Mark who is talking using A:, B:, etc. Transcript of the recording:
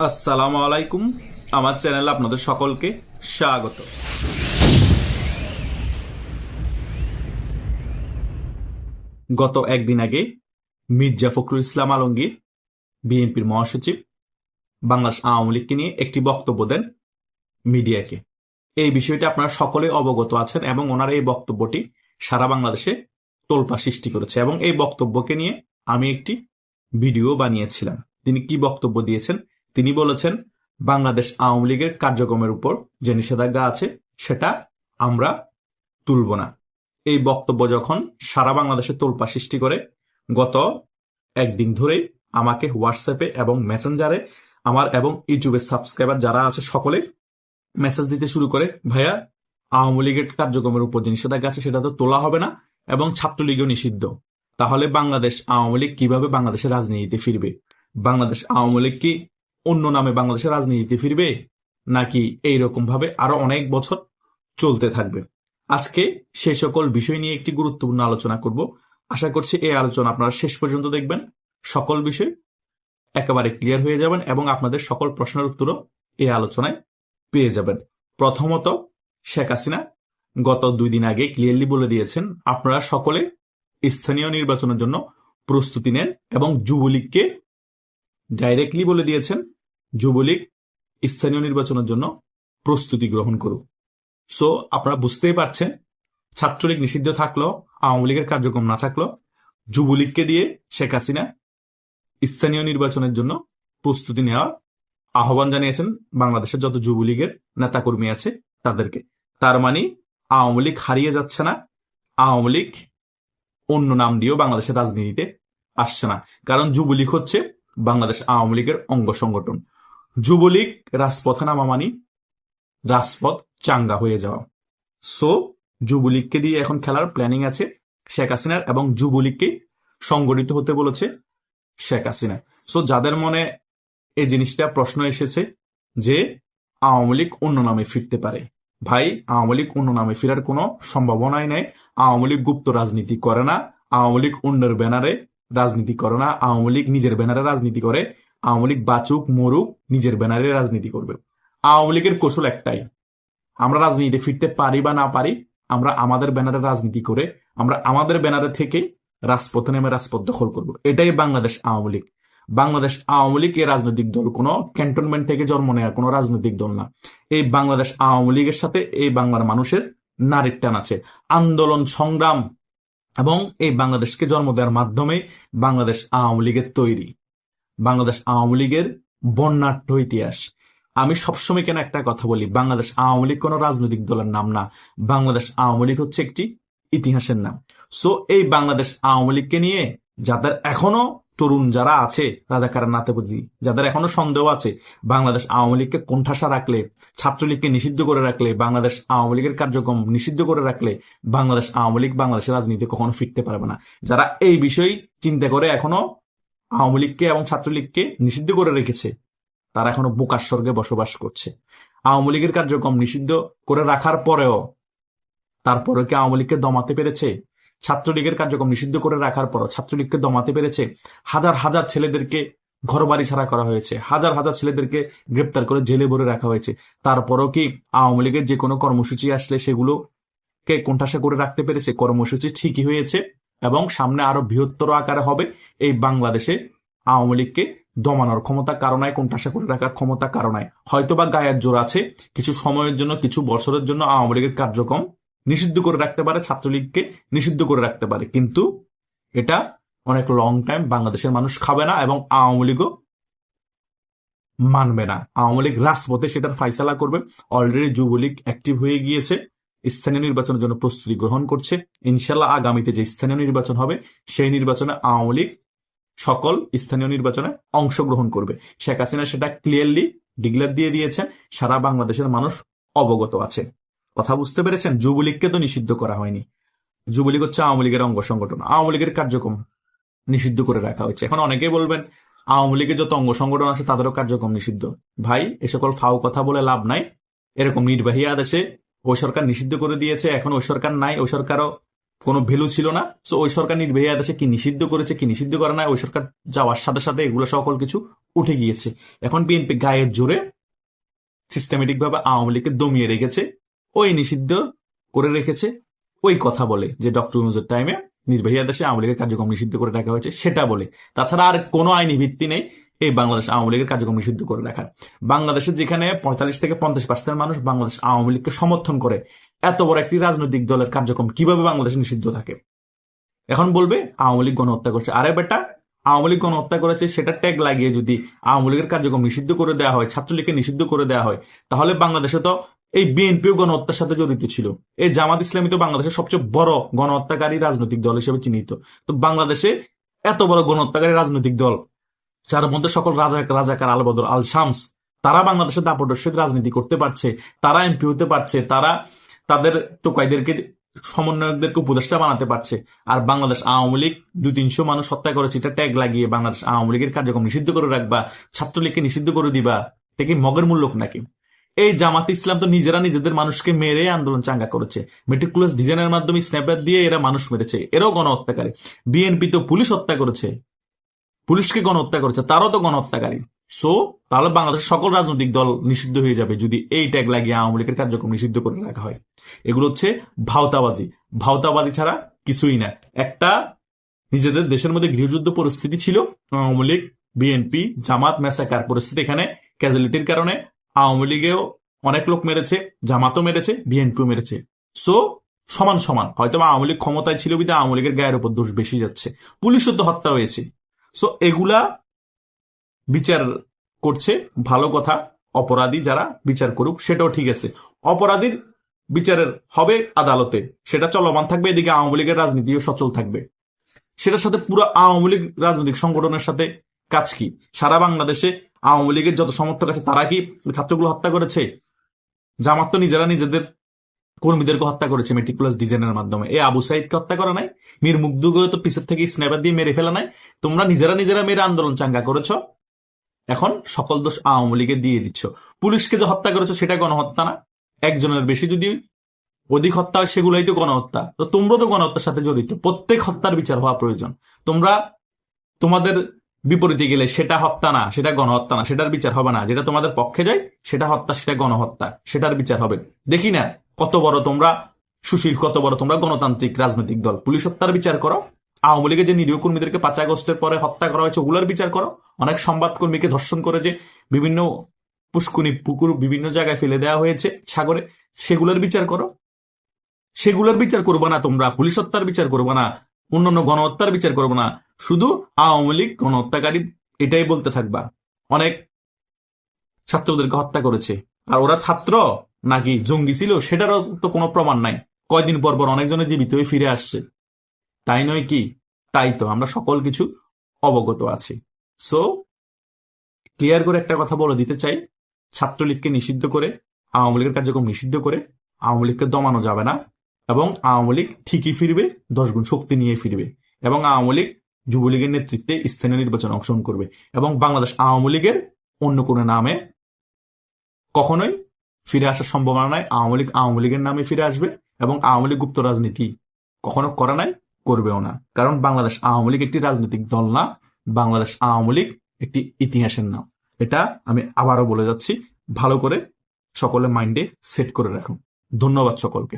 A: আসসালামু আলাইকুম। আমার চ্যানেলে আপনাদের সকলকে স্বাগত। গত একদিন আগে মির্জা ফখরুল ইসলাম আলমগীর, বিএনপির মহাসচিব, বাংলাদেশ আওয়ামী লীগকে নিয়ে একটি বক্তব্য দেন মিডিয়াকে। এই বিষয়টি আপনারা সকলে অবগত আছেন এবং ওনার এই বক্তব্যটি সারা বাংলাদেশে তোলপাড় সৃষ্টি করেছে এবং এই বক্তব্যকে নিয়ে আমি একটি ভিডিও বানিয়েছিলাম। তিনি কি বক্তব্য দিয়েছেন? তিনি বলেছেন বাংলাদেশ আওয়ামী লীগের কার্যক্রমের উপর যে নিষেধাজ্ঞা আছে সেটা আমরা তুলব না। এই বক্তব্য যখন সারা বাংলাদেশে তোলপাড় সৃষ্টি করে, গত একদিন ধরেই আমাকে হোয়াটসঅ্যাপে এবং মেসেঞ্জারে আমার এবং ইউটিউবের সাবস্ক্রাইবার যারা আছে সকলে মেসেজ দিতে শুরু করে, ভাইয়া আওয়ামী লীগের কার্যক্রমের উপর যে নিষেধাজ্ঞা আছে সেটা তো তোলা হবে না এবং ছাত্রলীগও নিষিদ্ধ। তাহলে বাংলাদেশ আওয়ামী লীগ কিভাবে বাংলাদেশের রাজনীতিতে ফিরবে? বাংলাদেশ আওয়ামী লীগ কি অন্য নামে বাংলাদেশের রাজনীতিতে ফিরবে, নাকি এইরকম ভাবে আরো অনেক বছর চলতে থাকবে? আজকে সেই সকল বিষয় নিয়ে একটি গুরুত্বপূর্ণ আলোচনা করব। আশা করছি এই আলোচনা আপনারা শেষ পর্যন্ত দেখবেন, সকল বিষয় একেবারে ক্লিয়ার হয়ে যাবেন এবং আপনাদের সকল প্রশ্নের উত্তরও এই আলোচনায় পেয়ে যাবেন। প্রথমত, শেখ হাসিনা গত 2 দিন আগে ক্লিয়ারলি বলে দিয়েছেন আপনারা সকলে স্থানীয় নির্বাচনের জন্য প্রস্তুতি নেন এবং যুবলীগকে ডাইরেক্টলি বলে দিয়েছেন যুবলীগ স্থানীয় নির্বাচনের জন্য প্রস্তুতি গ্রহণ করুক। সো আপনারা বুঝতেই পারছেন, ছাত্রলীগ নিষিদ্ধ থাকলো, আওয়ামী লীগের কার্যক্রম না থাকলো, যুবলীগকে দিয়ে শেখ হাসিনা স্থানীয় নির্বাচনের জন্য প্রস্তুতি নেওয়ার আহ্বান জানিয়েছেন বাংলাদেশের যত যুবলীগের নেতাকর্মী আছে তাদেরকে। তার মানে আওয়ামী লীগ হারিয়ে যাচ্ছে না, আওয়ামী লীগ অন্য নাম দিয়েও বাংলাদেশের রাজনীতিতে আসছে না। কারণ যুবলীগ হচ্ছে বাংলাদেশ আওয়ামী লীগের অঙ্গ সংগঠন। যুবলীগ রাজপথে নামা মানে রাজপথ চাঙ্গা হয়ে যাওয়া। সো যুবলীগকে দিয়ে এখন খেলার প্ল্যানিং আছে শেখ হাসিনার এবং যুবলীগকে সংগঠিত হতে বলেছে শেখ হাসিনা। সো যাদের মনে এই জিনিসটা প্রশ্ন এসেছে যে আওয়ামী লীগ অন্য নামে ফিরতে পারে, ভাই আওয়ামী লীগ অন্য নামে ফেরার কোনো সম্ভাবনাই নেই। আওয়ামী লীগ গুপ্ত রাজনীতি করে না, আওয়ামী লীগ অন্যের ব্যানারে রাজনীতি করে না, আওয়ামী লীগ নিজের ব্যানারে রাজনীতি করে। আওয়ামী লীগ বাঁচুক মরুক নিজের ব্যানারে রাজনীতি করবে। আওয়ামী লীগের কৌশল একটাই, আমরা রাজনীতিতে ফিরতে পারি বা না পারি, আমরা আমাদের ব্যানারে রাজনীতি করে আমরা আমাদের ব্যানারে থেকে রাজপথে নেমে রাজপথ দখল করব। এটাই বাংলাদেশ আওয়ামী লীগ। বাংলাদেশ আওয়ামী লীগ এই রাজনৈতিক দল কোনো ক্যান্টনমেন্ট থেকে জন্ম নেওয়া কোনো রাজনৈতিক দল না। এই বাংলাদেশ আওয়ামী লীগের সাথে এই বাংলার মানুষের নারীর টান আছে, আন্দোলন সংগ্রাম এবং এই বাংলাদেশকে জন্ম দেওয়ার মাধ্যমে বাংলাদেশ আওয়ামী লীগের তৈরি, বাংলাদেশ আওয়ামী লীগের বর্ণাঢ্য ইতিহাস। আমি সবসময় কেন একটা কথা বলি, বাংলাদেশ আওয়ামী লীগ কোনো রাজনৈতিক দলের নাম না, বাংলাদেশ আওয়ামী লীগ হচ্ছে একটি ইতিহাসের নাম। সো এই বাংলাদেশ আওয়ামী লীগকে নিয়ে যাদের এখনো তরুণ যারা আছে রাজাকারের নাতে বুদ্ধি, যাদের এখনো সন্দেহ আছে বাংলাদেশ আওয়ামী লীগকে কোণঠাসা রাখলে, ছাত্রলীগকে নিষিদ্ধ করে রাখলে, বাংলাদেশ আওয়ামী লীগের কার্যক্রম নিষিদ্ধ করে রাখলে বাংলাদেশ আওয়ামী লীগ বাংলাদেশের রাজনীতি কখনো ফিরতে পারবে না, যারা এই বিষয় চিন্তা করে এখনো আওয়ামী লীগকে এবং ছাত্রলীগকে নিষিদ্ধ করে রেখেছে, তারা এখনো বোকার স্বর্গে বসবাস করছে। আওয়ামী লীগের কার্যক্রম নিষিদ্ধ করে রাখার পরেও তারপরে কি আওয়ামী লীগকে দমাতে পেরেছে? ছাত্রলীগের কার্যক্রম নিষিদ্ধ করে রাখার পরও ছাত্রলীগকে দমাতে পেরেছে? হাজার হাজার ছেলেদেরকে ঘর বাড়ি ছাড়া করা হয়েছে, হাজার হাজার ছেলেদেরকে গ্রেপ্তার করে জেলে ভরে রাখা হয়েছে, তারপরও কি আওয়ামী লীগের যে কোনো কর্মসূচি আসলে সেগুলোকে কোণঠাসা করে রাখতে পেরেছে? কর্মসূচি ঠিকই হয়েছে এবং সামনে আরো বৃহত্তর আকারে হবে। এই বাংলাদেশে আওয়ামী লীগকে দমানোর ক্ষমতা কারণায়, কোণঠাসা করে রাখার ক্ষমতা কারণায় হয়তোবা গায়ের জোর আছে, কিছু সময়ের জন্য কিছু বছরের জন্য আওয়ামী লীগের কার্যক্রম নিষিদ্ধ করে রাখতে পারে, ছাত্রলীগকে নিষিদ্ধ করে রাখতে পারে, কিন্তু এটা অনেক লং টাইম বাংলাদেশের মানুষ খাবে না এবং আওয়ামী লীগও মানবে না। আওয়ামী লীগ রাজপথে সেটার ফাইসালা করবে। অলরেডি যুবলীগ অ্যাক্টিভ হয়ে গিয়েছে, স্থানীয় নির্বাচনের জন্য প্রস্তুতি গ্রহণ করছে। ইনশাল্লাহ আগামীতে যে স্থানীয় নির্বাচন হবে সেই নির্বাচনে আওয়ামী লীগ সকল স্থানীয় নির্বাচনে অংশগ্রহণ করবে। শেখ হাসিনা সেটা ক্লিয়ারলি ডিক্লেয়ার দিয়ে দিয়েছেন, সারা বাংলাদেশের মানুষ অবগত আছে। কথা বুঝতে পেরেছেন? যুবলীগকে তো নিষিদ্ধ করা হয়নি, যুবলীগ হচ্ছে আওয়ামী লীগের অঙ্গ সংগঠন, আওয়ামী লীগের কার্যক্রম নিষিদ্ধ করে রাখা হয়েছে। এখন অনেকেই বলবেন আওয়ামী লীগের যত অঙ্গ সংগঠন আছে তাদেরও কার্যক্রম নিষিদ্ধ। ভাই এ সকল ফাও কথা বলে লাভ নাই। এরকম নির্বাহী আদেশে ওই সরকার নিষিদ্ধ করে দিয়েছে, এখন ওই সরকার নাই, ওই সরকারও কোনো ভ্যালু ছিল না। সো ওই সরকার নির্বাহী আদেশে কি নিষিদ্ধ করেছে কি নিষিদ্ধ করে না, ওই সরকার যাওয়ার সাথে সাথে এগুলো সকল কিছু উঠে গিয়েছে। এখন বিএনপি গায়ের জোরে সিস্টেমেটিক ভাবে আওয়ামী লীগকে দমিয়ে রেখেছে, ওই নিষিদ্ধ করে রেখেছে, ওই কথা বলে যে ডক্টর ইউনূসের টাইমে নির্বাহী আদেশে আওয়ামী লীগের কার্যক্রম নিষিদ্ধ করে রাখা হয়েছে, সেটা বলে। তাছাড়া আর কোনো আইনি ভিত্তি নেই এই বাংলাদেশ আওয়ামী লীগের কার্যক্রম নিষিদ্ধ করে রাখার। বাংলাদেশের যেখানে 45 থেকে 50% মানুষ বাংলাদেশ আওয়ামী লীগকে সমর্থন করে, এত বড় একটি রাজনৈতিক দলের কার্যক্রম কিভাবে বাংলাদেশে নিষিদ্ধ থাকে? এখন বলবে আওয়ামী লীগ গণহত্যা করছে। আরে বেটা, আওয়ামী লীগ গণহত্যা করেছে সেটা ট্যাগ লাগিয়ে যদি আওয়ামী লীগের কার্যক্রম নিষিদ্ধ করে দেওয়া হয়, ছাত্রলীগকে নিষিদ্ধ করে দেওয়া হয়, তাহলে বাংলাদেশে তো এই বিএনপিও গণহত্যার সাথে জড়িত ছিল। এই জামাত ইসলামী তো বাংলাদেশের সবচেয়ে বড় গণহত্যাকারী রাজনৈতিক দল হিসেবে চিহ্নিত। তো বাংলাদেশে এত বড় গণহত্যাকারী রাজনৈতিক দল, যার মধ্যে সকল রাজাকার আল বদর আল শামস, তারা বাংলাদেশের দাপটের সহিত রাজনীতি করতে পারছে, তারা এমপি হতে পারছে, তারা তাদের টোকাইদেরকে সমন্বয়কদেরকে উপদেষ্টা বানাতে পারছে। আর বাংলাদেশ আওয়ামী লীগ 200-300 মানুষ হত্যা করেছে, এটা ট্যাগ লাগিয়ে বাংলাদেশ আওয়ামী লীগের কার্যক্রম নিষিদ্ধ করে রাখবা, ছাত্রলীগকে নিষিদ্ধ করে দিবা, এটা কি মগের মূল্য নাকি? এই জামাত ইসলাম তো নিজেরা নিজেদের মানুষকে মেরে আন্দোলন চাঙ্গা করেছে, মেটিকুলাস ডিজাইনের মাধ্যমে স্ন্যাপার দিয়ে এরা মানুষ মেরেছে, এরাও গণহত্যাকারী। বিএনপি তো পুলিশ হত্যা করেছে, পুলিশকে গণহত্যা করেছে, তারাও তো গণহত্যাকারী। সো তাহলে বাংলাদেশের সকল রাজনৈতিক দল নিষিদ্ধ হয়ে যাবে যদি এই ট্যাগ লাগিয়ে আওয়ামী লীগের কার্যক্রম নিষিদ্ধ করে রাখা হয়। এগুলো হচ্ছে ভাওতাবাজি। ভাওতাবাজি ছাড়া কিছুই না। একটা নিজেদের দেশের মধ্যে গৃহযুদ্ধ পরিস্থিতি ছিল, আওয়ামী লীগ বিএনপি জামাত ম্যাসাকার পরিস্থিতি, এখানে ক্যাজুয়ালিটির কারণে আওয়ামী লীগেও অনেক লোক মেরেছে, জামাতও মেরেছে, বিএনপিও মেরেছে। সো সমান সমান, হয়তো আওয়ামী লীগ ক্ষমতায় ছিল বিধায় আওয়ামী লীগের গায়ের উপর দোষ বেশি যাচ্ছে, পুলিশও তো হত্যা হয়েছে। সো এগুলা বিচার করছে, ভালো কথা, অপরাধী যারা বিচার করুক, সেটাও ঠিক আছে। অপরাধীর বিচারের হবে আদালতে, সেটা চলমান থাকবে, এদিকে আওয়ামী লীগের রাজনীতিও সচল থাকবে। সেটার সাথে পুরো আওয়ামী লীগ রাজনৈতিক সংগঠনের সাথে কাজ কি? সারা বাংলাদেশে আওয়ামী লীগের যত সমর্থক আছে তারা কি ছাত্রগুলো হত্যা করেছে? জামাত তো নিজেরা নিজেদের কর্মীদেরকে হত্যা করেছে মেটিকুলাস ডিজাইনের মাধ্যমে। এই আবু সাইদকে হত্যা করে নাই? মীর মুগ্ধকে তো পিছের থেকে স্ন্যাপার দিয়ে মেরে ফেলা নাই? তোমরা নিজেরা নিজেরা মেরে আন্দোলন চাঙ্গা করেছো, এখন সকল দোষ আওয়ামী লীগে দিয়ে দিচ্ছ। পুলিশকে যে হত্যা করেছো সেটা গণহত্যা না? একজনের বেশি যদি অধিক হত্যা হয় সেগুলাই তো গণহত্যা। তো তোমরা তো গণহত্যার সাথে জড়িত, প্রত্যেক হত্যার বিচার হওয়া প্রয়োজন। তোমরা তোমাদের বিপরীতে গেলে সেটা হত্যা না, সেটা গণহত্যা না, সেটার বিচার হবে না। যেটা তোমাদের পক্ষে যায় সেটা হত্যা, সেটা গণহত্যা, সেটার বিচার হবে। দেখি না কত বড় তোমরা সুশীল, কত বড় তোমরা গণতান্ত্রিক রাজনৈতিক দল। পুলিশ হত্যার বিচার করো, আওয়ামী লীগের যে নিরীহ কর্মীদেরকে 5 আগস্টের পরে হত্যা করা হয়েছে ওগুলোর বিচার করো, অনেক সংবাদকর্মীকে ধর্ষণ করে যে বিভিন্ন পুষ্কুনি পুকুর বিভিন্ন জায়গায় ফেলে দেওয়া হয়েছে সাগরে, সেগুলোর বিচার করো। সেগুলোর বিচার করবো না তোমরা, পুলিশ হত্যার বিচার করবো না, অন্যান্য গণহত্যার বিচার করবো না, শুধু আওয়ামী লীগ গণহত্যাকারী এটাই বলতে থাকবা। অনেক ছাত্রদেরকে হত্যা করেছে, আর ওরা ছাত্র নাকি জঙ্গি ছিল সেটারও তো কোনো প্রমাণ নাই। কয়দিন পর পর অনেকজনে জীবিত হয়ে ফিরে আসছে, তাই নয় কি? তাই তো আমরা সকল কিছু অবগত আছি। সো ক্লিয়ার করে একটা কথা বলে দিতে চাই, ছাত্রলীগকে নিষিদ্ধ করে, আওয়ামী লীগের কার্যক্রম নিষিদ্ধ করে আওয়ামী লীগকে দমানো যাবে না, এবং আওয়ামী লীগ ঠিকই ফিরবে, 10 গুণ শক্তি নিয়ে ফিরবে, এবং আওয়ামী লীগ যুবলীগের নেতৃত্বে স্থানীয় নির্বাচনে অংশগ্রহণ করবে, এবং বাংলাদেশ আওয়ামী লীগের অন্য কোনো নামে কখনোই ফিরে আসার সম্ভাবনা নাই। আওয়ামী লীগের নামে ফিরে আসবে, এবং আওয়ামী লীগ গুপ্ত রাজনীতি কখনো করে নাই, করবেও না। কারণ বাংলাদেশ আওয়ামী লীগ একটি রাজনৈতিক দল না, বাংলাদেশ আওয়ামী লীগ একটি ইতিহাসের নাম। এটা আমি আবারও বলে যাচ্ছি, ভালো করে সকলে মাইন্ডে সেট করে রাখুন। ধন্যবাদ সকলকে।